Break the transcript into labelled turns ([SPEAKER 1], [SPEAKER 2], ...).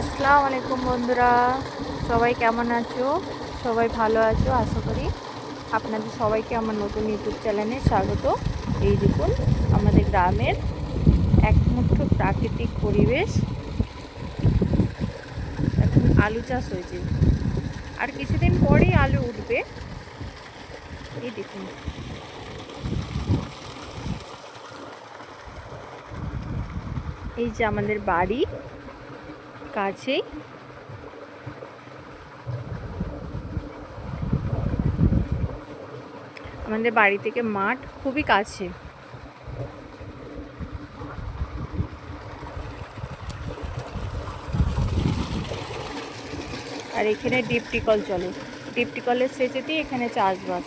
[SPEAKER 1] আসসালামু আলাইকুম বন্ধুরা, সবাই কেমন আছো? সবাই ভালো আছো আশা করি। আপনাদের সবাইকে আমার নতুন ইউটিউব চ্যানেলে স্বাগত। এই দেখুন আমাদের গ্রামের একমাত্র প্রাকৃতিক পরিবেশ। এখন আলু চাষ হয়েছে, আর কিছুদিন পরেই আলু উঠবে। এই দেখুন, এই যে আমাদের বাড়ি কাছেই। আমাদের বাড়ি থেকে মাঠ খুবই কাছে। আর এখানে ডিপটি কল চলে, ডিপটি কলের সেচেতেই এখানে চাষবাস।